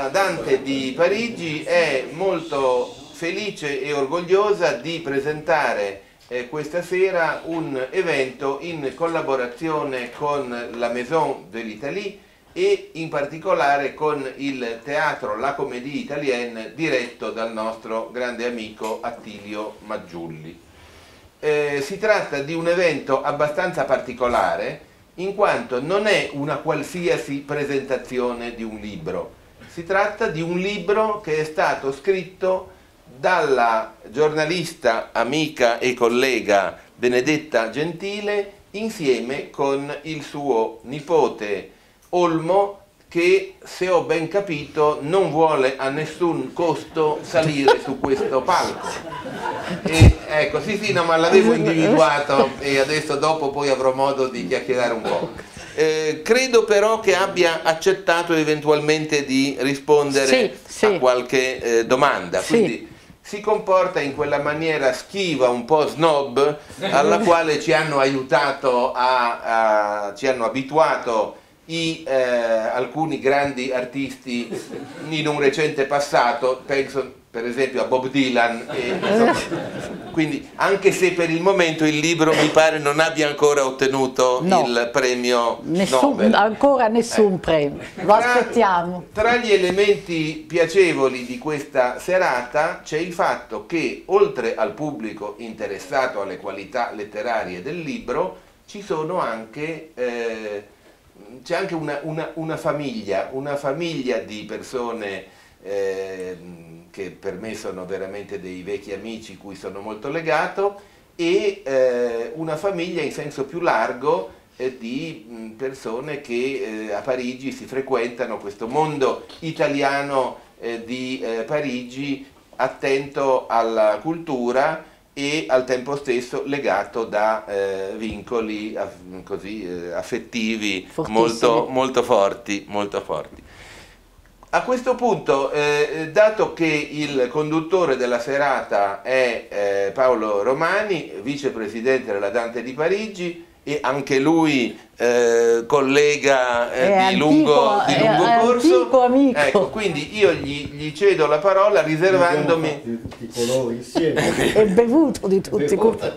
la Dante di Parigi è molto felice e orgogliosa di presentare questa sera un evento in collaborazione con la Maison de l'Italie e in particolare con il teatro La Comédie Italienne diretto dal nostro grande amico Attilio Maggiulli. Si tratta di un evento abbastanza particolare in quanto non è una qualsiasi presentazione di un libro. Si tratta di un libro che è stato scritto dalla giornalista, amica e collega Benedetta Gentile insieme con il suo nipote Olmo, che, se ho ben capito, non vuole a nessun costo salire su questo palco. E, ecco, sì, no, ma l'avevo individuato e adesso dopo poi avrò modo di chiacchierare un po'. Credo però che abbia accettato eventualmente di rispondere a qualche domanda. Quindi si comporta in quella maniera schiva, un po' snob, alla quale ci hanno aiutato, ci hanno abituato alcuni grandi artisti in un recente passato, penso per esempio a Bob Dylan, quindi anche se per il momento il libro mi pare non abbia ancora ottenuto il premio Nobel. Ancora nessun premio, lo aspettiamo. Tra gli elementi piacevoli di questa serata c'è il fatto che oltre al pubblico interessato alle qualità letterarie del libro ci sono anche c'è anche una famiglia di persone che per me sono veramente dei vecchi amici cui sono molto legato e una famiglia in senso più largo di persone che a Parigi si frequentano, questo mondo italiano di Parigi attento alla cultura e al tempo stesso legato da vincoli affettivi molto forti. A questo punto, dato che il conduttore della serata è Paolo Romani, vicepresidente della Dante di Parigi e anche lui collega di lungo corso, antico amico. ecco, quindi io gli cedo la parola riservandomi tutti i colori insieme e bevuto di tutti i colori.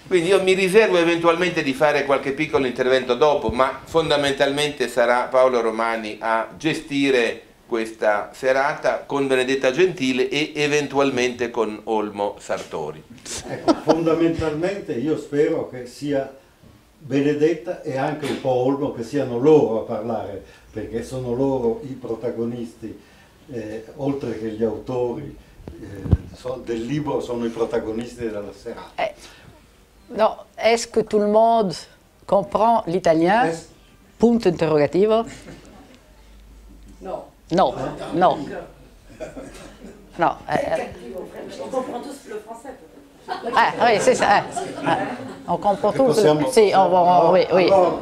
Quindi io mi riservo eventualmente di fare qualche piccolo intervento dopo, ma fondamentalmente sarà Paolo Romani a gestire questa serata con Benedetta Gentile e eventualmente con Olmo Sartori. Ecco, fondamentalmente io spero che sia Benedetta e anche un po' Olmo che siano loro a parlare, perché sono loro i protagonisti, oltre che gli autori del libro, sono i protagonisti della serata. Non, est-ce que tout le monde comprend l'italien? Punto interrogativo. No. No, no. No. On comprend tous le français. Oui, c'est ça. On comprend tous. Possiamo... Sì, oui, oui. Alors,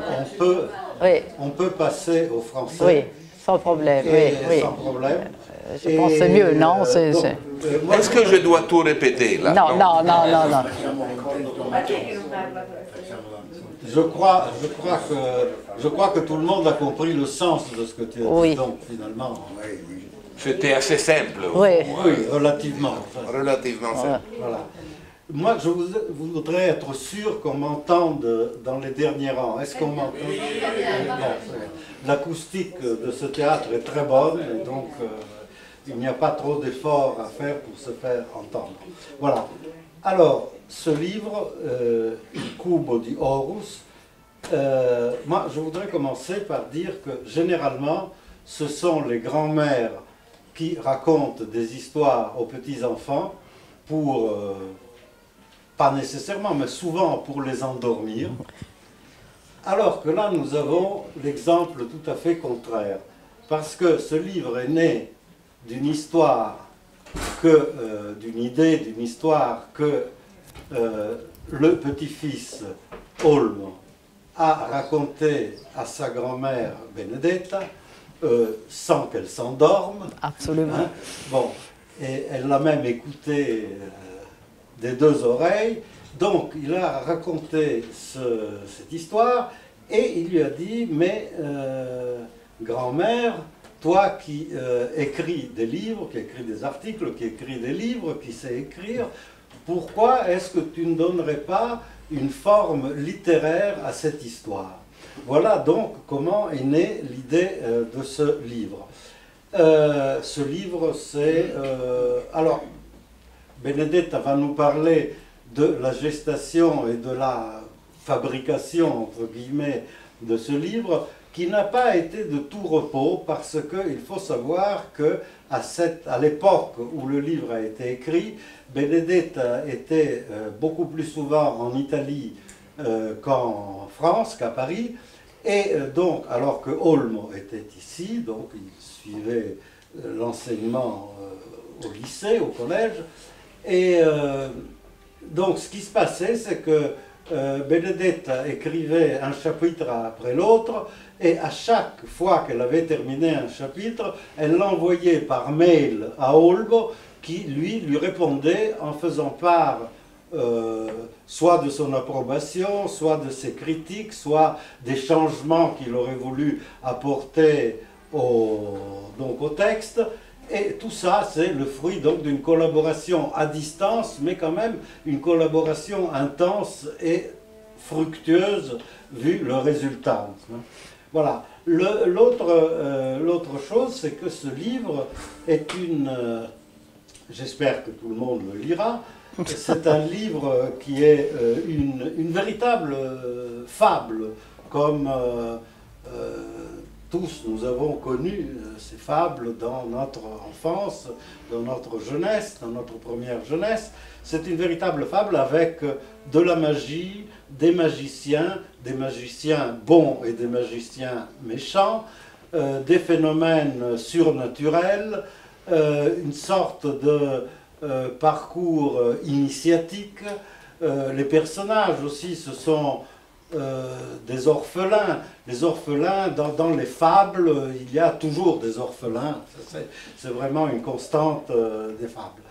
Oui. on peut passer au français. Oui, sans problème. Oui. Sans problème. Je pense que c'est mieux, non? Est-ce que je dois tout répéter là? Non. Je crois que tout le monde a compris le sens de ce que tu as dit, donc finalement. C'était assez simple. Oui, relativement. Relativement simple. Voilà. Moi, je voudrais être sûr qu'on m'entende dans les derniers rangs. Est-ce qu'on m'entend? L'acoustique de ce théâtre est très bonne, et donc il n'y a pas trop d'efforts à faire pour se faire entendre. Voilà. Alors, ce livre, Il Cubo di Horus, moi je voudrais commencer par dire que généralement ce sont les grands-mères qui racontent des histoires aux petits-enfants pour, pas nécessairement, mais souvent pour les endormir, alors que là nous avons l'exemple tout à fait contraire, parce que ce livre est né d'une histoire, d'une idée, d'une histoire que le petit-fils Olmo a raconté à sa grand-mère Benedetta sans qu'elle s'endorme. Absolument. Hein? Bon, et elle l'a même écouté des deux oreilles. Donc il a raconté cette histoire et il lui a dit: mais grand-mère, toi qui écris des livres, qui écris des articles, qui écris des livres, qui sais écrire, pourquoi est-ce que tu ne donnerais pas une forme littéraire à cette histoire? Voilà donc comment est née l'idée de ce livre. Ce livre, c'est... alors, Benedetta va nous parler de la gestation et de la fabrication, entre guillemets, de ce livre, qui n'a pas été de tout repos, parce qu'il faut savoir qu'à l'époque où le livre a été écrit, Benedetta était beaucoup plus souvent en Italie qu'en France, qu'à Paris, et donc, alors que Olmo était ici, donc il suivait l'enseignement au lycée, au collège, et donc ce qui se passait, c'est que Benedetta écrivait un chapitre après l'autre, et à chaque fois qu'elle avait terminé un chapitre, elle l'envoyait par mail à Olmo, qui lui répondait en faisant part soit de son approbation, soit de ses critiques, soit des changements qu'il aurait voulu apporter donc au texte. Et tout ça, c'est le fruit donc d'une collaboration à distance, mais quand même une collaboration intense et fructueuse vu le résultat. Voilà. L'autre chose, c'est que ce livre est j'espère que tout le monde le lira, c'est un livre qui est une véritable fable, comme tous nous avons connu ces fables dans notre enfance, dans notre jeunesse, dans notre première jeunesse. C'est une véritable fable avec de la magie, des magiciens bons et des magiciens méchants, des phénomènes surnaturels, une sorte de parcours initiatique. Les personnages aussi, ce sont des orphelins. Les orphelins, dans les fables, il y a toujours des orphelins. C'est vraiment une constante des fables.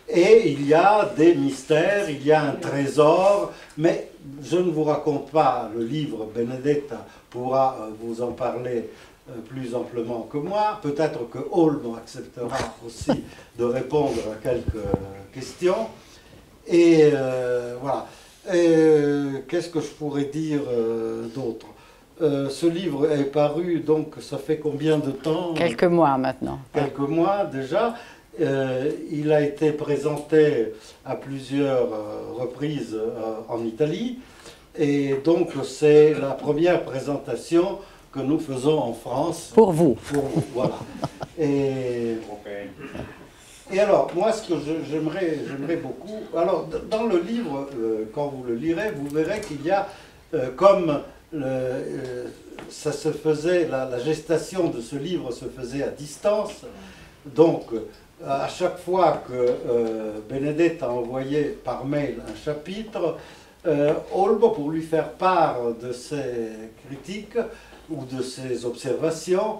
Et il y a des mystères, il y a un trésor, mais je ne vous raconte pas le livre, Benedetta pourra vous en parler plus amplement que moi. Peut-être que Olmo acceptera aussi de répondre à quelques questions. Et voilà. Qu'est-ce que je pourrais dire d'autre? Ce livre est paru, donc ça fait combien de temps? Quelques mois maintenant. Quelques mois déjà. Il a été présenté à plusieurs reprises en Italie. Et donc c'est la première présentation que nous faisons en France. Pour vous. Pour vous, voilà. Et alors, moi, ce que j'aimerais beaucoup... Alors, dans le livre, quand vous le lirez, vous verrez qu'il y a, comme ça se faisait, la gestation de ce livre se faisait à distance. Donc, à chaque fois que Benedetta envoyait par mail un chapitre, Olmo, pour lui faire part de ses critiques ou de ses observations,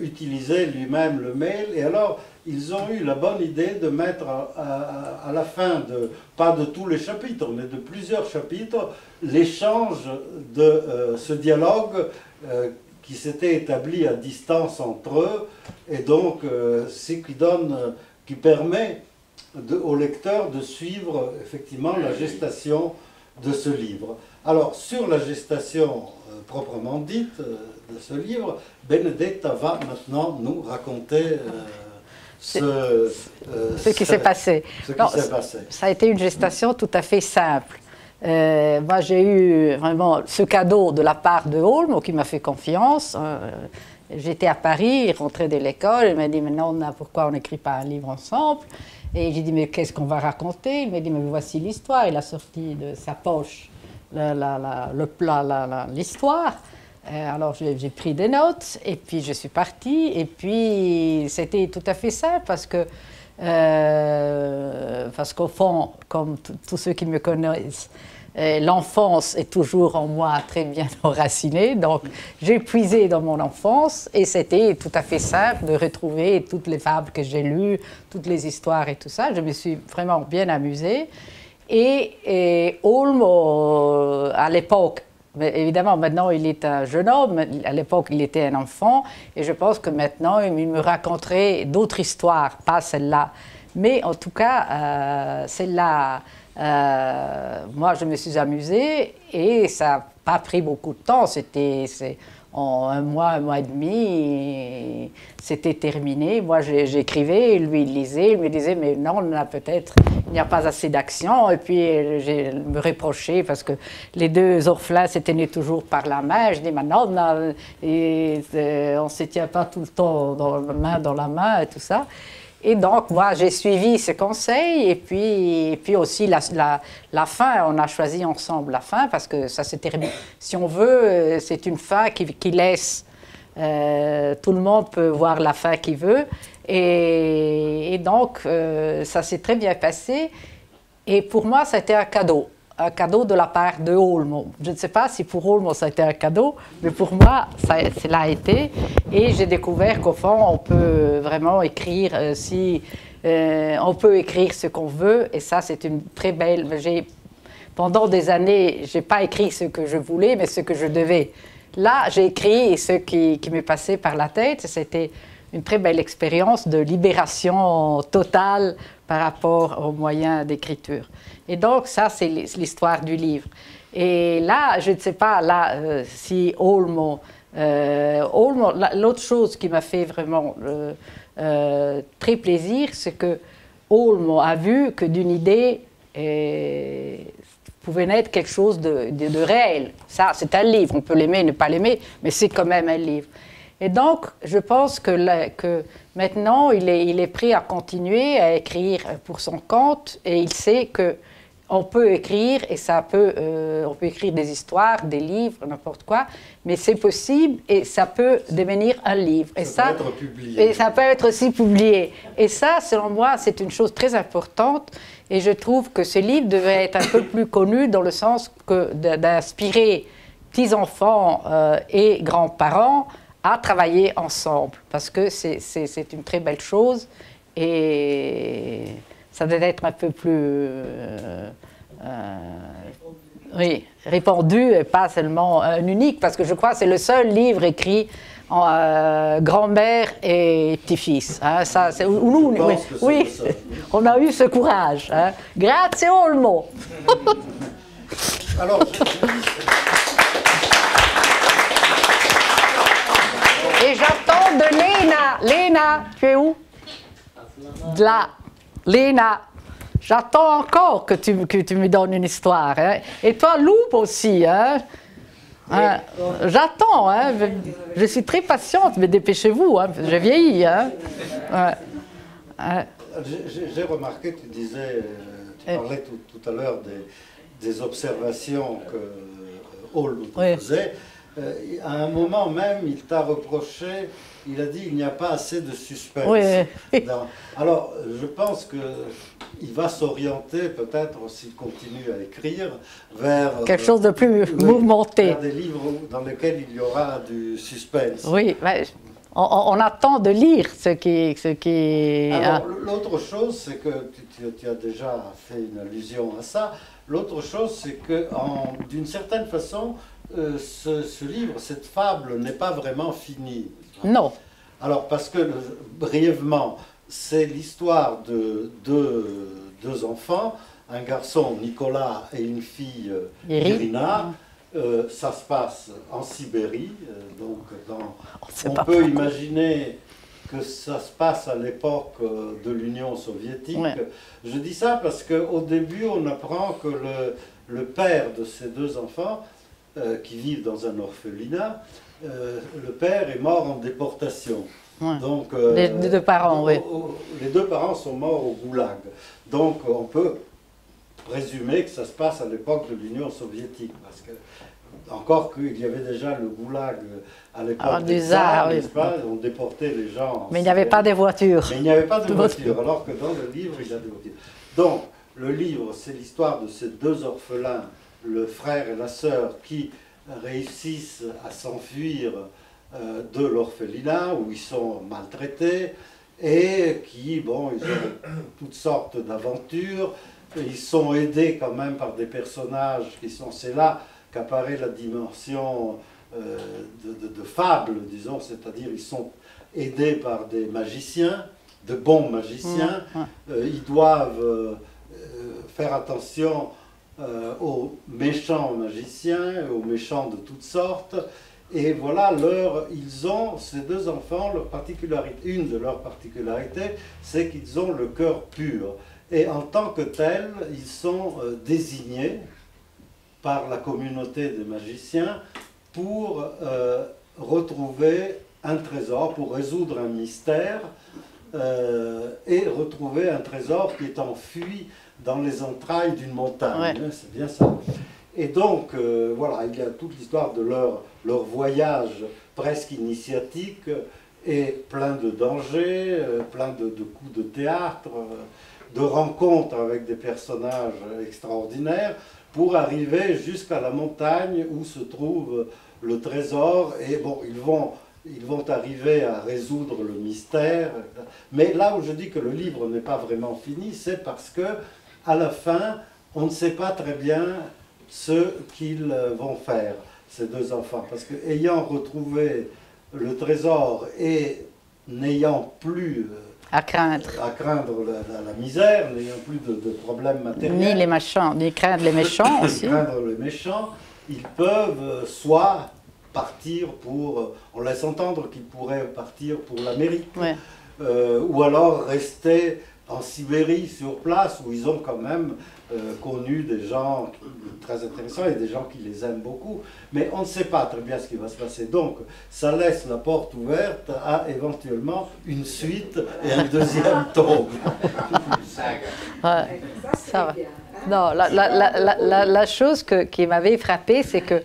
utilisait lui-même le mail. Et alors, ils ont eu la bonne idée de mettre à la fin, pas de tous les chapitres, mais de plusieurs chapitres, l'échange de ce dialogue qui s'était établi à distance entre eux, et donc ce qui permet au lecteur de suivre effectivement la gestation de ce livre. Alors, sur la gestation proprement dite de ce livre, Benedetta va maintenant nous raconter ce qui s'est passé. Ça a été une gestation tout à fait simple. Moi, j'ai eu vraiment ce cadeau de la part de Olmo qui m'a fait confiance. J'étais à Paris, il rentrait de l'école, il m'a dit « Mais non, pourquoi on n'écrit pas un livre ensemble ?» Et j'ai dit « Mais qu'est-ce qu'on va raconter ?» Il m'a dit « Mais voici l'histoire. » Il a sorti de sa poche l'histoire. Alors j'ai pris des notes et puis je suis partie. Et puis c'était tout à fait simple parce qu'au fond, comme tous ceux qui me connaissent, l'enfance est toujours en moi très bien enracinée. Donc j'ai puisé dans mon enfance et c'était tout à fait simple de retrouver toutes les fables que j'ai lues, toutes les histoires et tout ça. Je me suis vraiment bien amusée. Et Olmo, à l'époque, Mais évidemment, maintenant, il est un jeune homme. À l'époque, il était un enfant. Et je pense que maintenant, il me raconterait d'autres histoires, pas celle-là. Mais en tout cas, celle-là, moi, je me suis amusée et ça n'a pas pris beaucoup de temps. En un mois et demi, c'était terminé. Moi, j'écrivais, lui, il lisait, il me disait, mais non, il n'y a pas assez d'action. Et puis, je me reprochais parce que les deux orphelins se tenaient toujours par la main. Je dis, maintenant, on ne se tient pas tout le temps dans la main et tout ça. Et donc, moi, j'ai suivi ses conseils et puis aussi la fin, on a choisi ensemble la fin parce que ça s'est terminé. Si on veut, c'est une fin qui laisse, tout le monde peut voir la fin qu'il veut. Et donc, ça s'est très bien passé. Et pour moi, ça a été un cadeau de la part de Olmo. Je ne sais pas si pour Olmo ça a été un cadeau, mais pour moi, ça l'a été. Et j'ai découvert qu'au fond, on peut vraiment écrire on peut écrire ce qu'on veut. Et ça, c'est une très belle... Pendant des années, je n'ai pas écrit ce que je voulais, mais ce que je devais. Là, j'ai écrit ce qui m'est passé par la tête. C'était une très belle expérience de libération totale par rapport aux moyens d'écriture. Et donc, ça, c'est l'histoire du livre. Et là, je ne sais pas, si Olmo... l'autre chose qui m'a fait vraiment très plaisir, c'est que Olmo a vu que d'une idée pouvait naître quelque chose de réel. Ça, c'est un livre. On peut l'aimer, ne pas l'aimer, mais c'est quand même un livre. Et donc, je pense que maintenant, il est prêt à continuer à écrire pour son compte et il sait qu'on peut écrire et on peut écrire des histoires, des livres, n'importe quoi, mais c'est possible et ça peut devenir un livre. Ça peut être publié. Et ça peut être aussi publié. Et ça, selon moi, c'est une chose très importante et je trouve que ce livre devrait être un peu plus connu dans le sens d'inspirer petits-enfants et grands-parents à travailler ensemble, parce que c'est une très belle chose et ça doit être un peu plus répandu et pas seulement unique, parce que je crois que c'est le seul livre écrit en grand-mère et petit-fils. Hein, ça, oui, on a eu ce courage. Hein. Grazie Olmo. Alors, et j'attends de Léna. Léna, tu es où? De là. Léna, j'attends encore que tu me donnes une histoire. Hein. Et toi, Loup aussi. Hein. Hein. J'attends. Hein. Je suis très patiente, mais dépêchez-vous. Hein. Je vieillis. Hein. J'ai remarqué, tu disais, tu parlais tout à l'heure des observations que Olmo faisait. À un moment même, il t'a reproché, il a dit il n'y a pas assez de suspense. Oui. Alors, je pense qu'il va s'orienter, peut-être, s'il continue à écrire, vers... quelque chose de plus mouvementé. Vers des livres dans lesquels il y aura du suspense. Oui, on attend de lire ce qui... Alors, l'autre chose, c'est que tu as déjà fait une allusion à ça. L'autre chose, c'est que, d'une certaine façon, ce livre, cette fable n'est pas vraiment finie. Non. Alors, parce que, brièvement, c'est l'histoire de deux enfants, un garçon, Nicolas, et une fille, Irina. Ça se passe en Sibérie, donc on peut imaginer que ça se passe à l'époque de l'Union soviétique. Ouais. Je dis ça parce qu'au début, on apprend que le père de ces deux enfants, qui vivent dans un orphelinat, le père est mort en déportation. Ouais. Donc, les deux parents, oui. Les deux parents sont morts au goulag. Donc on peut présumer que ça se passe à l'époque de l'Union soviétique, parce que encore qu'il y avait déjà le goulag à l'époque des tsars, n'est-ce pas? On déportait les gens. Mais il n'y avait pas de voitures. Mais il n'y avait pas de voitures, alors que dans le livre, il y a des voitures. Donc, le livre, c'est l'histoire de ces deux orphelins, le frère et la sœur, qui réussissent à s'enfuir de l'orphelinat, où ils sont maltraités, et qui, bon, ils ont toutes sortes d'aventures. Ils sont aidés quand même par des personnages qui sont, c'est là qu'apparaît la dimension de fable, disons, c'est-à-dire ils sont aidés par des magiciens, de bons magiciens, ils doivent faire attention aux méchants magiciens, aux méchants de toutes sortes, et voilà, ils ont, ces deux enfants, leur particularité, une de leurs particularités, c'est qu'ils ont le cœur pur. Et en tant que tels, ils sont désignés par la communauté des magiciens pour retrouver un trésor, pour résoudre un mystère, et retrouver un trésor qui est enfui dans les entrailles d'une montagne. Ouais. C'est bien ça. Et donc, voilà, il y a toute l'histoire de leur voyage presque initiatique et plein de dangers, plein de coups de théâtre, de rencontres avec des personnages extraordinaires pour arriver jusqu'à la montagne où se trouve le trésor. Et bon, ils vont arriver à résoudre le mystère. Mais là où je dis que le livre n'est pas vraiment fini, c'est parce que à la fin, on ne sait pas très bien ce qu'ils vont faire, ces deux enfants. Parce qu'ayant retrouvé le trésor et n'ayant plus à craindre la misère, n'ayant plus de problèmes matériels, ni les méchants, ni craindre les méchants aussi. Craindre les méchants, ils peuvent soit partir pour, on laisse entendre qu'ils pourraient partir pour l'Amérique, Ouais. Ou alors rester en Sibérie sur place, où ils ont quand même connu des gens très intéressants et des gens qui les aiment beaucoup, mais on ne sait pas très bien ce qui va se passer. Donc ça laisse la porte ouverte à éventuellement une suite et un deuxième tome. Ouais, ça va. Non, la chose qui m'avait frappée, c'est que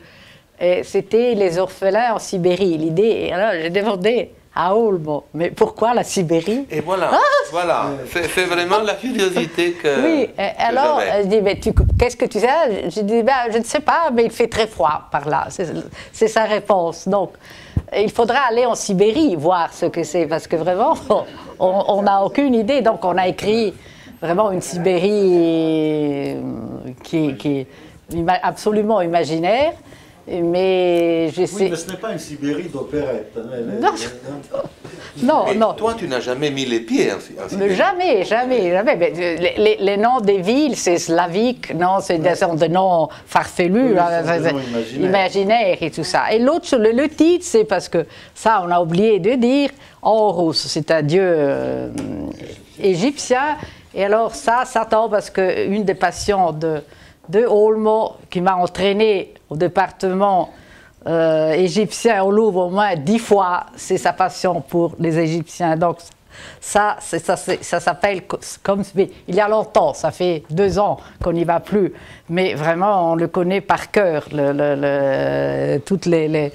c'était les orphelins en Sibérie. L'idée, et alors j'ai demandé à Olmo, mais pourquoi la Sibérie? Et voilà, voilà. C'est vraiment la curiosité que. Oui, alors je dis, mais qu'est-ce que tu sais? Je dis, ben, je ne sais pas, mais il fait très froid par là. C'est sa réponse. Donc, il faudra aller en Sibérie voir ce que c'est, parce que vraiment, on n'a aucune idée. Donc, on a écrit vraiment une Sibérie qui est absolument imaginaire. Mais je sais... Oui, mais ce n'est pas une Sibérie d'opérette. Non, non. Toi, tu n'as jamais mis les pieds en Sibérie. Jamais, jamais, jamais. Mais les noms des villes, c'est slavique, non, c'est des noms farfelus, oui, imaginaires et tout ça. Et l'autre, le titre, c'est parce que ça, on a oublié de dire, Horus, c'est un dieu égyptien. Et alors ça tombe parce qu'une des passions de Olmo, qui m'a entraîné au département égyptien au Louvre au moins 10 fois, c'est sa passion pour les Égyptiens. Donc ça s'appelle comme il y a longtemps, ça fait 2 ans qu'on n'y va plus, mais vraiment on le connaît par cœur. Toutes les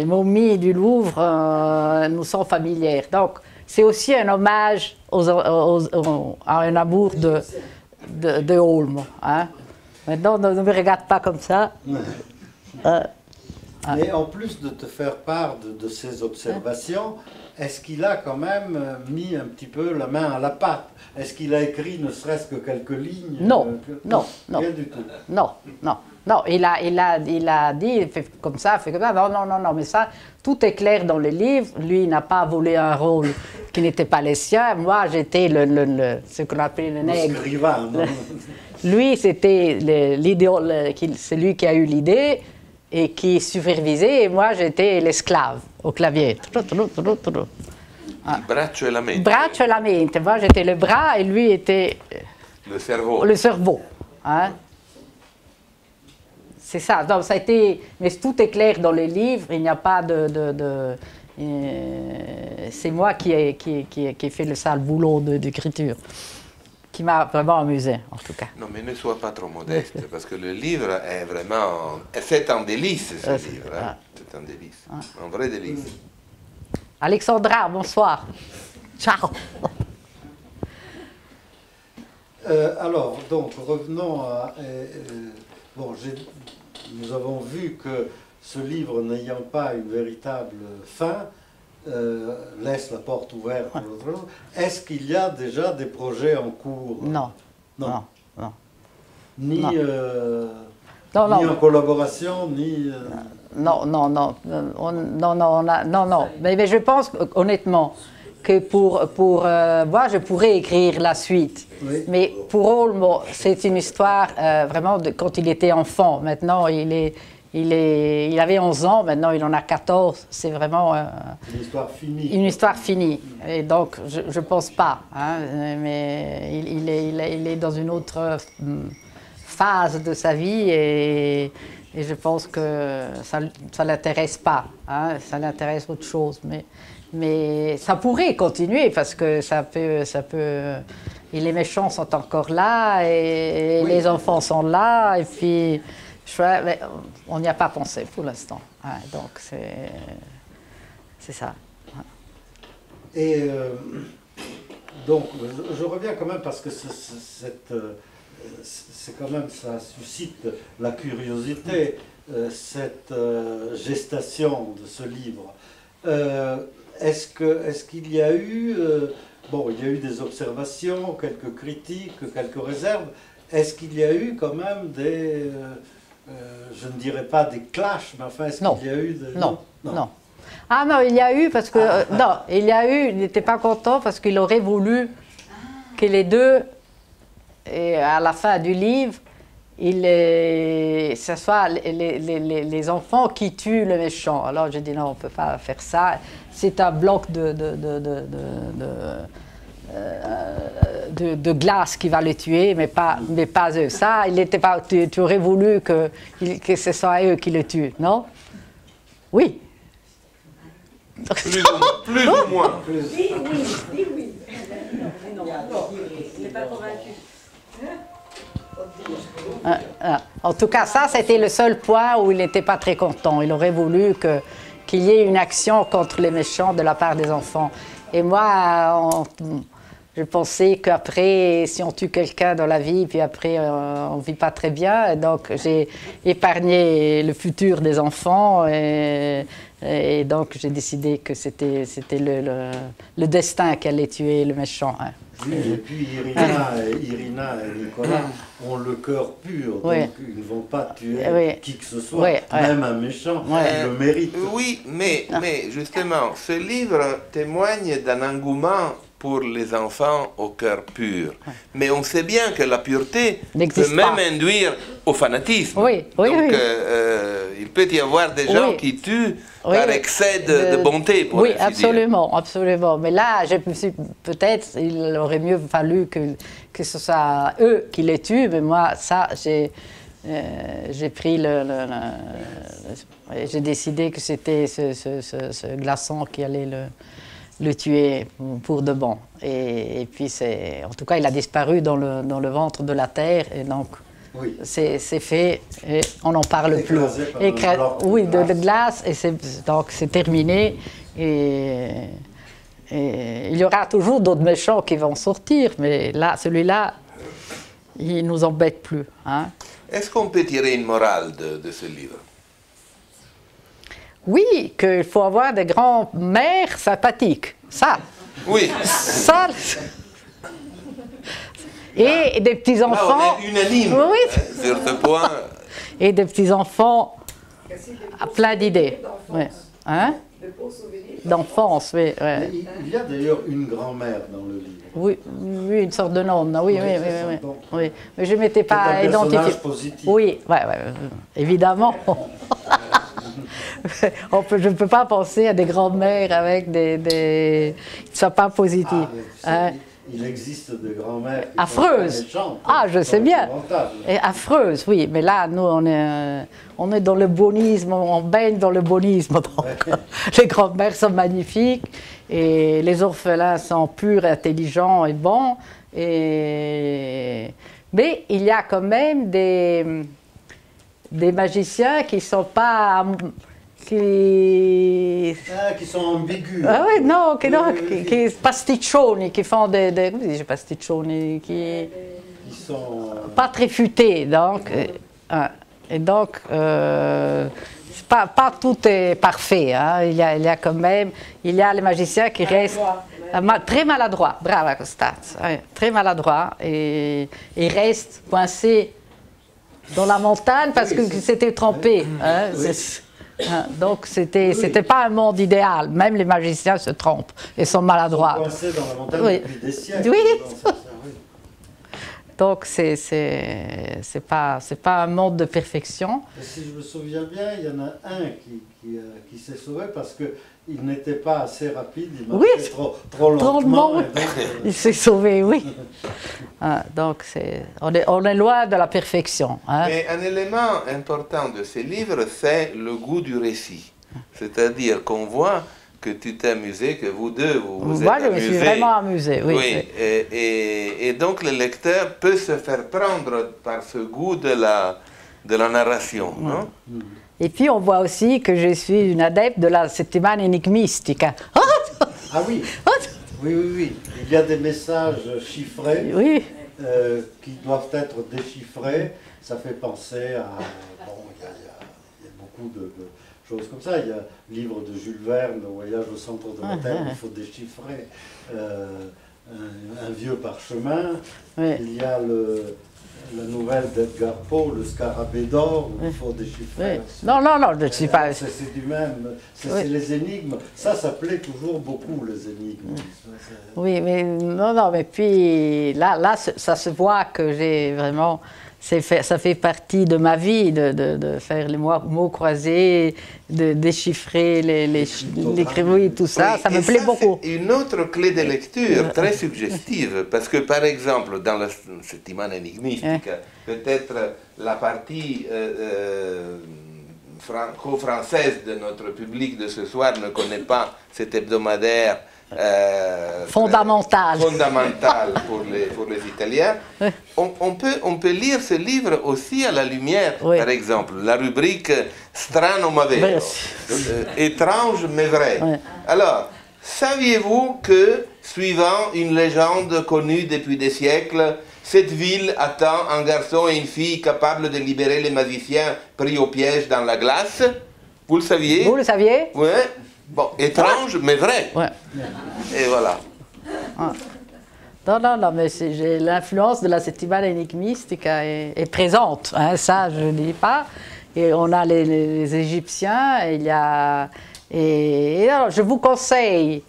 momies du Louvre nous sont familières. Donc c'est aussi un hommage à un amour de Olmo. Hein. Maintenant, ne me regarde pas comme ça. Mais en plus de te faire part de ces observations, est-ce qu'il a quand même mis un petit peu la main à la pâte? Est-ce qu'il a écrit ne serait-ce que quelques lignes? Non, non. Rien du tout. Non. Il a dit, fait comme ça, fait comme ça. Non, mais ça, tout est clair dans le livre. Lui, il n'a pas volé un rôle qui n'était pas le sien. Moi, j'étais ce qu'on appelait le nègre. Scrivain, non? Lui, c'était c'est lui qui a eu l'idée et qui supervisait, et moi, j'étais l'esclave au clavier. Il braccio e la mente. Braccio e la mente. Moi, j'étais le bras et lui était le cerveau. Le cerveau. Hein? C'est ça. Donc, ça a été... Mais tout est clair dans les livres. Il n'y a pas c'est moi qui ai fait le sale boulot d'écriture, qui m'a vraiment amusé, en tout cas. Non, mais ne sois pas trop modeste, parce que le livre est vraiment... C'est un délice, ce livre. Hein? C'est un délice. Un vrai délice. Alexandra, bonsoir. Ciao. Alors, donc, revenons à... bon, nous avons vu que ce livre, n'ayant pas une véritable fin, laisse la porte ouverte pour l'autre chose. Est-ce qu'il y a déjà des projets en cours? Non. Non. Non. Ni non. Non, non. Ni en collaboration, ni... Non, non, non, non. Mais je pense honnêtement que moi, je pourrais écrire la suite. Oui. Mais pour Olmo, c'est une histoire vraiment de quand il était enfant. Maintenant, il avait 11 ans, maintenant il en a 14. C'est vraiment une histoire finie. une histoire finie. Et donc, je ne pense pas. Hein, mais il est dans une autre phase de sa vie et je pense que ça ne l'intéresse pas. Hein, ça l'intéresse autre chose. Mais ça pourrait continuer parce que ça peut. Et les méchants sont encore là et Oui. les enfants sont là et puis mais on n'y a pas pensé pour l'instant. Hein, donc c'est ça. Et donc, je reviens quand même parce que c'est quand même, ça suscite la curiosité, cette gestation de ce livre. Est-ce qu'il y a eu, bon, il y a eu des observations, quelques critiques, quelques réserves. Est-ce qu'il y a eu quand même des, je ne dirais pas des clashs, mais enfin, est-ce qu'il y a eu des... Non. Ah non, il y a eu parce que non, il y a eu, il n'était pas content parce qu'il aurait voulu que les deux, et à la fin du livre, ce soit les enfants qui tuent le méchant. Alors j'ai dit non, on ne peut pas faire ça. C'est un bloc de glace qui va les tuer, mais pas eux. Ça, il n'était pas. Tu aurais voulu que ce soit eux qui le tuent, non? Oui. Plus ou moins. Dis oui. Non, il n'est pas convaincu. En tout cas, ça, c'était le seul point où il n'était pas très content. Il aurait voulu qu'il y ait une action contre les méchants de la part des enfants. Et moi, je pensais qu'après, si on tue quelqu'un dans la vie, puis après, on ne vit pas très bien. Donc, j'ai épargné le futur des enfants. Et donc, j'ai décidé que c'était le destin qui allait tuer le méchant. Hein. Oui, et puis Irina et Nicolas ont le cœur pur, donc ils ne vont pas tuer qui que ce soit, même un méchant, il le mérite. Oui, mais justement, ce livre témoigne d'un engouement pour les enfants au cœur pur. Mais on sait bien que la pureté peut même induire au fanatisme. Donc, il peut y avoir des gens qui tuent par excès de bonté, pour ainsi dire. Absolument. Mais là, peut-être, il aurait mieux fallu que ce soit eux qui les tuent, mais moi, ça, j'ai pris j'ai décidé que c'était ce glaçon qui allait le tuer pour de bon. Et puis, en tout cas, il a disparu dans le ventre de la terre, et donc c'est fait, et on n'en parle plus. De glace, et donc c'est terminé. Et il y aura toujours d'autres méchants qui vont sortir, mais là, celui-là, il ne nous embête plus. Hein. Est-ce qu'on peut tirer une morale de ce livre? Oui, qu'il faut avoir des grands-mères sympathiques. Ça. Oui. Ça. Et des petits-enfants. Là, on est unanime sur ce point. Et des petits-enfants à plein d'idées. Hein? D'enfance, oui. Il y a d'ailleurs une grand-mère dans le livre. Oui, une sorte de nonne. Oui. Mais je ne m'étais pas identifiée. C'est un personnage positif. Oui, évidemment. Je ne peux pas penser à des grands-mères avec des qui ne soient pas positives. Il existe des grands-mères qui affreuses. Je sais bien. Et affreuses, oui. Mais là, nous, on est dans le bonisme, on baigne dans le bonisme. Donc, les grands-mères sont magnifiques et les orphelins sont purs, intelligents et bons. Mais il y a quand même des magiciens qui ne sont pas... Qui sont ambigus. Qui pasticcioni, qui font des come si dice pasticcioni, qui sont pas très futés, donc et donc pas tout est parfait. Hein. Il y a quand même, les magiciens qui restent très maladroits. Brava Costanza, très maladroits et restent coincés dans la montagne parce Oui, que c'était trompé. Hein, Oui. donc c'était pas un monde idéal. Même les magiciens se trompent et sont maladroits. Coincés dans la montagne Oui. depuis des siècles. Oui. Donc, c'est ça, oui. Donc c'est pas un monde de perfection. Et si je me souviens bien, il y en a un qui s'est sauvé parce qu'il n'était pas assez rapide, il marchait Oui. trop lentement. Drôlement. Et donc, Il s'est sauvé, oui. Donc on est loin de la perfection. Hein. Mais un élément important de ces livres, c'est le goût du récit. C'est-à-dire qu'on voit que tu t'es amusé, que vous deux, vous Moi, êtes je me suis amusés. vraiment amusée, oui. Oui, et donc le lecteur peut se faire prendre par ce goût de la narration. Non? Et puis on voit aussi que je suis une adepte de la settimana enigmistica. ah oui, oui. Il y a des messages chiffrés Oui, qui doivent être déchiffrés. Ça fait penser à... Bon, il y a beaucoup de choses comme ça. Il y a le livre de Jules Verne, Le voyage au centre de la Terre, il faut déchiffrer un vieux parchemin. Oui. Il y a la nouvelle d'Edgar Poe, Le Scarabée d'or, où il faut déchiffrer. oui. Non, je ne suis pas... C'est du même, c'est Oui. les énigmes. Ça plaît toujours beaucoup, les énigmes. Oui, mais non, mais puis là, ça se voit que j'ai vraiment... Ça fait partie de ma vie de faire les mots croisés, de déchiffrer les oui, tout ça, Oui, ça me et plaît beaucoup. C'est une autre clé de lecture très suggestive, parce que par exemple, dans la settimana enigmistica, peut-être la partie franco-française de notre public de ce soir ne connaît pas cet hebdomadaire Fondamental pour les Italiens. On peut lire ce livre aussi à la lumière, Oui. par exemple, la rubrique Strano ma vero, étrange mais vrai. Oui. Alors, saviez-vous que, suivant une légende connue depuis des siècles, cette ville attend un garçon et une fille capables de libérer les magiciens pris au piège dans la glace? Vous le saviez? Vous le saviez? Oui. Bon, étrange, mais vrai. Ouais. Et voilà. Non, mais l'influence de la settimana enigmistica est présente, hein, ça je ne dis pas. Et on a les Égyptiens, il y a... Et alors, je vous conseille,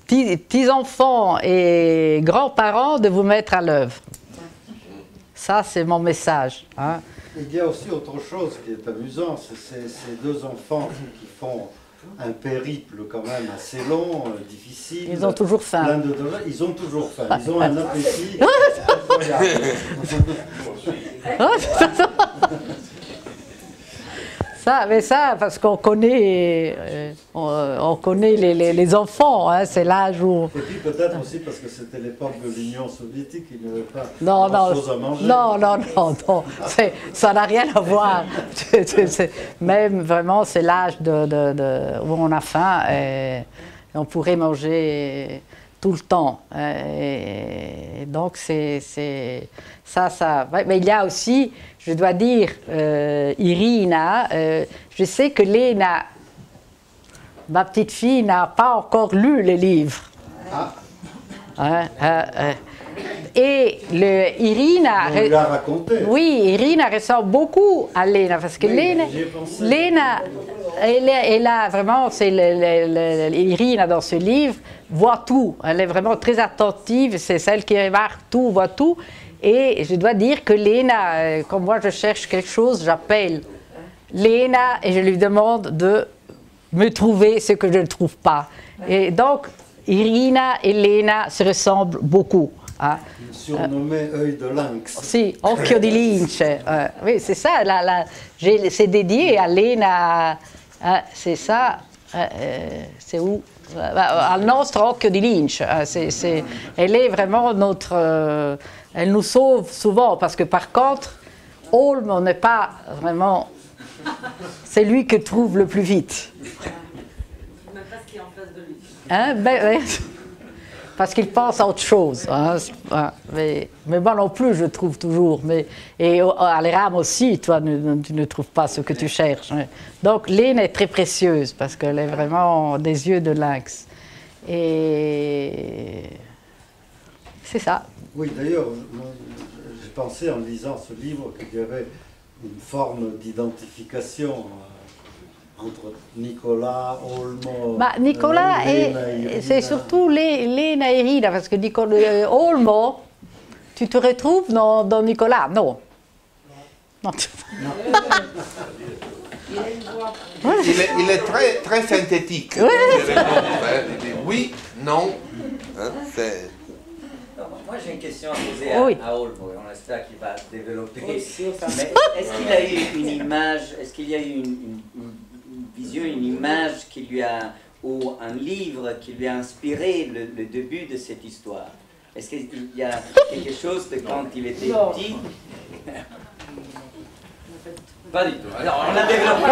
petits enfants et grands-parents, de vous mettre à l'œuvre. Ça, c'est mon message. Hein. Il y a aussi autre chose qui est amusant, c'est ces deux enfants qui font un périple quand même assez long, difficile. Ils ont toujours faim. Plein de dollars. Ils ont toujours faim. Ils ont un appétit incroyable. Ça, parce qu'on connaît, on connaît les enfants, hein, c'est l'âge où... Et puis peut-être aussi parce que c'était l'époque de l'Union soviétique, il n'y avait pas Non, grand-chose à manger. non, ça n'a rien à voir. Même vraiment, c'est l'âge où on a faim et on pourrait manger tout le temps. Et donc, c'est ça. Mais il y a aussi, je dois dire, Irina, je sais que Léna, ma petite fille, n'a pas encore lu les livres. Et Irina... On lui a raconté. Oui, Irina ressemble beaucoup à Léna, parce que Oui, j'y ai pensé. Léna, elle a vraiment, Irina dans ce livre, voit tout. Elle est vraiment très attentive, c'est celle qui remarque tout, voit tout. Et je dois dire que Léna, quand moi je cherche quelque chose, j'appelle Léna et je lui demande de me trouver ce que je ne trouve pas. Et donc, Irina et Léna se ressemblent beaucoup. Hein. Surnommé œil de lynx. Si, occhio di lince. Oui, c'est ça. C'est dédié à Léna. C'est ça. C'est où? Al nostro occhio di lince. Elle est vraiment notre... elle nous sauve souvent, parce que par contre, Holm, on n'est pas vraiment... C'est lui qui trouve le plus vite. Même pas ce qui est en face de lui. Hein? Parce qu'il pense à autre chose. Hein? Mais moi non plus, je trouve toujours. Et à l'érable aussi, toi, tu ne trouves pas ce que tu cherches. Donc, Léna est très précieuse, parce qu'elle a vraiment des yeux de lynx. Et c'est ça. Oui, d'ailleurs, j'ai pensé en lisant ce livre qu'il y avait une forme d'identification entre Nicolas, Olmo, Nicolas, Irina. c'est surtout Lena et Irina, parce que Olmo, tu te retrouves dans Nicolas, non. Non. Il est très, très synthétique. Oui. Il dit oui, non. Hein, Moi j'ai une question à poser à Olmo, et on espère qu'il va développer. Mais est-ce qu'il a eu une image, est-ce qu'il y a eu une vision, une image qui lui a, ou un livre qui lui a inspiré le début de cette histoire? Est-ce qu'il y a quelque chose de quand il était petit? Pas du tout. Alors, on a développé.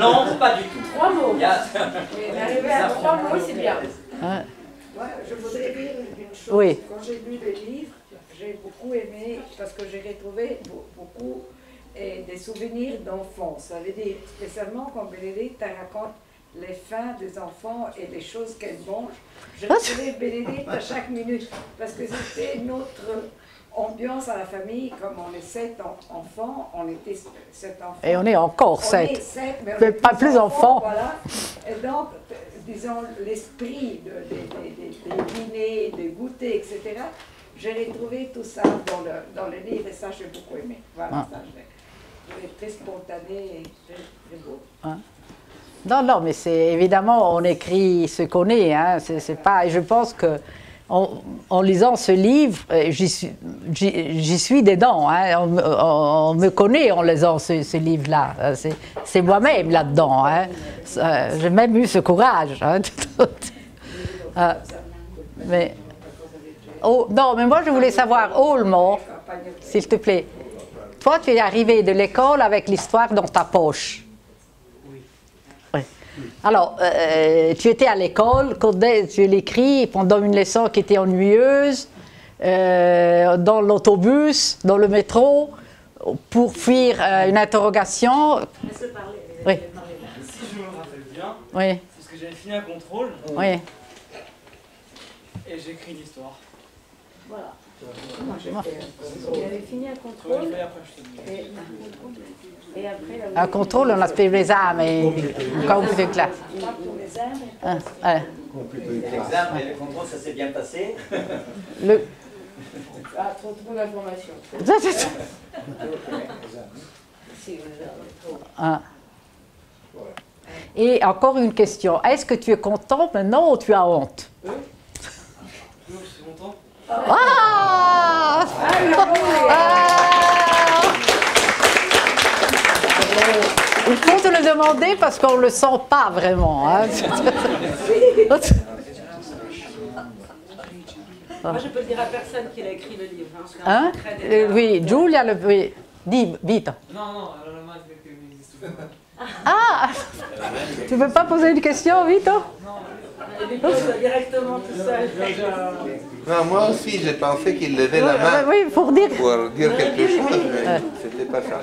Non, pas du tout. 3 mots. Mais arriver à 3 mots, c'est bien. Moi, je voudrais dire une chose. Oui. Quand j'ai lu le livre, j'ai beaucoup aimé parce que j'ai retrouvé beaucoup des souvenirs d'enfance. Ça veut dire, spécialement quand Bénédicte raconte les faim des enfants et les choses qu'elle mange. Je retrouvais Bénédicte à chaque minute parce que c'était notre ambiance à la famille. Comme on est 7 enfants, on était 7 enfants. Et on est encore 7. On est 7, mais on Mais est pas plus enfants. Voilà. Et donc, disons, l'esprit des dîners, des goûters, etc., j'ai retrouvé tout ça dans le livre et ça, j'ai beaucoup aimé. Voilà, ça, j'ai très spontané et très beau. Non, mais c'est évidemment, on écrit ce qu'on est. Hein, c'est pas, et je pense que en lisant ce livre, j'y suis dedans. Hein, on me connaît en lisant ce livre-là. C'est moi-même là-dedans. Hein. J'ai même eu ce courage. Hein. Mais, non, mais moi je voulais savoir, Olmo, s'il te plaît, toi tu es arrivé de l'école avec l'histoire dans ta poche. Alors, tu étais à l'école, tu l'écris pendant une leçon qui était ennuyeuse, dans l'autobus, dans le métro, pour fuir une interrogation. Oui. Si je me rappelle bien, Oui. parce que j'avais fini un contrôle Oui. et j'ai écrit l'histoire. Voilà. J'avais fini un contrôle. Et après, Un contrôle, on a fait les armes et quand vous êtes là. L'examen et le contrôle, ça s'est bien passé. trop d'informations. Et encore une question. Est-ce que tu es content maintenant ou tu as honte? Non, je suis content. Ah! Il faut te le demander parce qu'on ne le sent pas vraiment. Hein. Moi, je peux le dire à personne qu'il a écrit le livre. Hein? Oui, Giulia, oui. Dis, vite. Non, alors la main, c'est que n'existe pas. Ah! Tu veux pas poser une question, Vito? Il pose directement tout seul. Non, moi aussi, j'ai pensé qu'il levait la main Oui, pour dire quelque chose, mais c'était pas ça.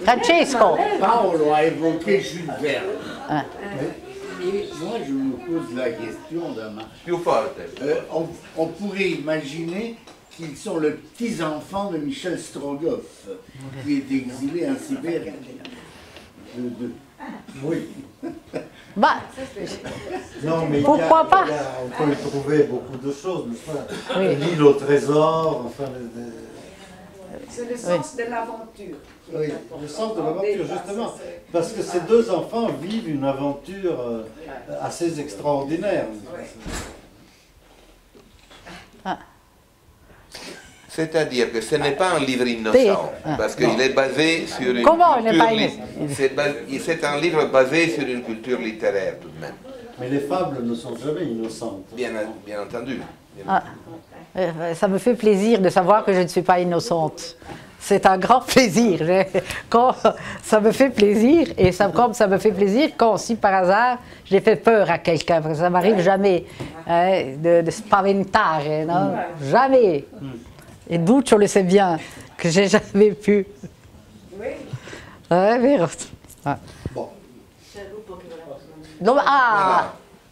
Francesco. Paolo a évoqué Jules Verne. Et moi, je me pose la question Più forte. on pourrait imaginer qu'ils sont les petits-enfants de Michel Strogoff, qui est exilé en Sibérie. Oui. Bah, Non, mais pourquoi pas? on peut y trouver beaucoup de choses, n'est-ce pas? Oui. L'île au trésor, enfin... C'est le sens de l'aventure. Oui, le sens de l'aventure, justement. Parce que ces deux enfants vivent une aventure assez extraordinaire. C'est-à-dire que ce n'est pas un livre innocent, parce qu'il est basé sur une Comment il n'est pas culture... C'est un livre basé sur une culture littéraire, tout de même. Mais les fables ne sont jamais innocentes. Bien entendu. Ça me fait plaisir de savoir que je ne suis pas innocente. C'est un grand plaisir. Ça me fait plaisir, et comme ça me fait plaisir quand, si par hasard, j'ai fait peur à quelqu'un, parce que ça m'arrive jamais de spaventare, non? Jamais. Et Duccio le sait bien, que j'ai jamais pu. Oui. Vero. Bon.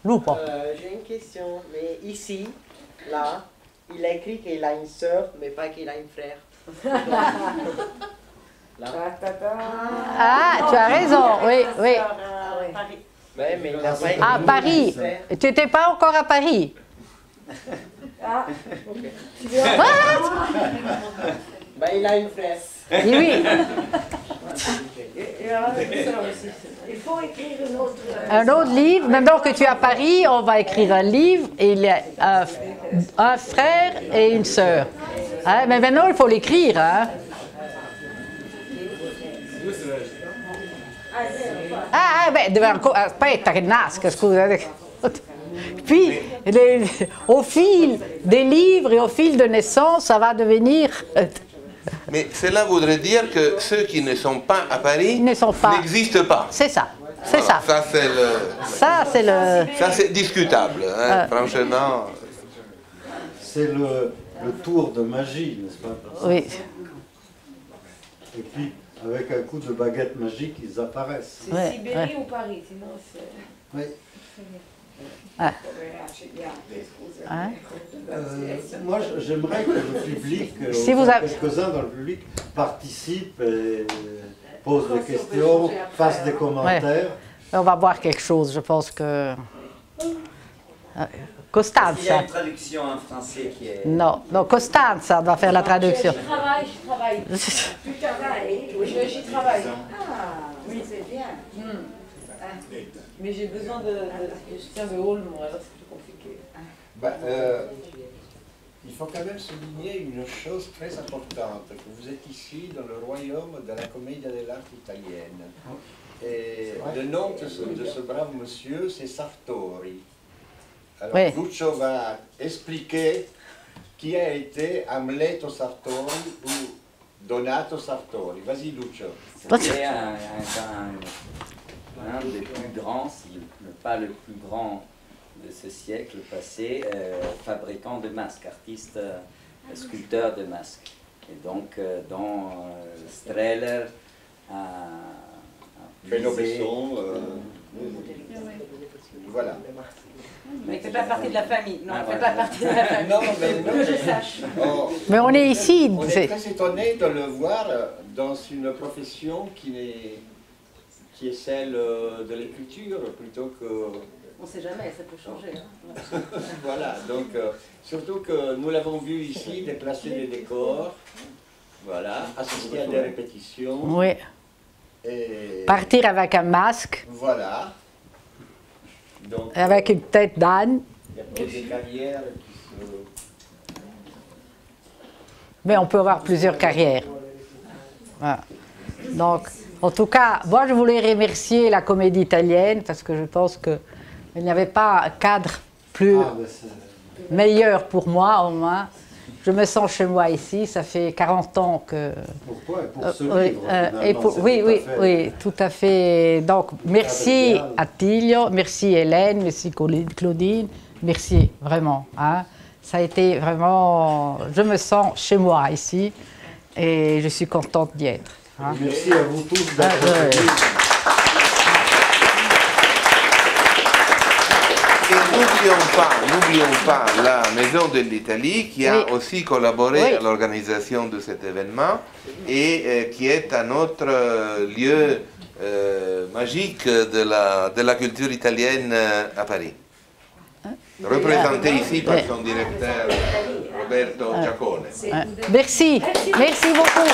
Lupo. J'ai une question, mais ici, là, il a écrit qu'il a une sœur, mais pas qu'il a un frère. Ah, tu as raison, oui, oui. Ouais, mais il a pas À Paris. Tu n'étais pas encore à Paris. Ah, Bah, il a une fraise. Oui. il faut écrire une autre. Un autre livre. Maintenant que tu es à Paris, on va écrire un livre. Et il y a un frère et une sœur. Hein, mais maintenant, il faut l'écrire. Hein. Aspetta che nasca, scusa. Puis, au fil des livres et au fil de naissance, ça va devenir... Mais cela voudrait dire que ceux qui ne sont pas à Paris n'existent pas. C'est ça, c'est ça. Ça, c'est discutable, hein, franchement. C'est le tour de magie, n'est-ce pas? Oui. Et puis, avec un coup de baguette magique, ils apparaissent. C'est Sibérie ou Paris, sinon c'est... Oui. Moi, j'aimerais que le public, quelques-uns dans le public, participent et posent des questions, fassent des commentaires. Ouais. On va voir quelque chose, je pense que... Costanza. Il y a une traduction en français qui est... Non, Costanza doit faire la traduction. J'y travaille. Tu travailles? Oui, j'y travaille. Ah, oui, c'est bien. Mais j'ai besoin de soutien de Holm, alors c'est plus compliqué. Il faut quand même souligner une chose très importante, que vous êtes ici dans le royaume de la commedia dell'arte italienne. Et le nom de ce brave monsieur, c'est Sartori. Alors Lucio va expliquer qui a été Amleto Sartori ou Donato Sartori. Vas-y Lucio. C'était un des plus grands, si pas le plus grand de ce siècle passé, fabricant de masques, artiste, sculpteur de masques. Et donc, dans Strehler, Besson, voilà. Mais il ne fait pas partie de la famille. Non, il ne fait pas partie de la famille. Non, mais non, que je sache. Mais on est ici. On est très étonné de le voir dans une profession qui est celle de l'écriture plutôt que... On ne sait jamais, ça peut changer. Hein. Voilà, donc surtout que nous l'avons vu ici déplacer des décors, voilà, assister à des répétitions. Oui. Et... Partir avec un masque. Voilà. Donc, avec une tête d'âne. Il y a peut-être des carrières qui se... Mais on peut avoir plusieurs carrières. Voilà. Donc, en tout cas, moi je voulais remercier la Comédie Italienne parce que je pense qu'il n'y avait pas un cadre plus meilleur pour moi au moins. Je me sens chez moi ici, ça fait 40 ans que... Pourquoi? Pour ce livre, oui, tout à fait. Donc, merci Attilio, merci Hélène, merci Claudine, merci vraiment. Hein. Ça a été vraiment... Je me sens chez moi ici et je suis contente d'y être. Hein. Merci à vous tous d'être venus. Et n'oublions pas la Maison de l'Italie qui a aussi collaboré à l'organisation de cet événement et qui est un autre lieu magique de la culture italienne à Paris. Représenté ici par son directeur Roberto Giacone. Merci beaucoup.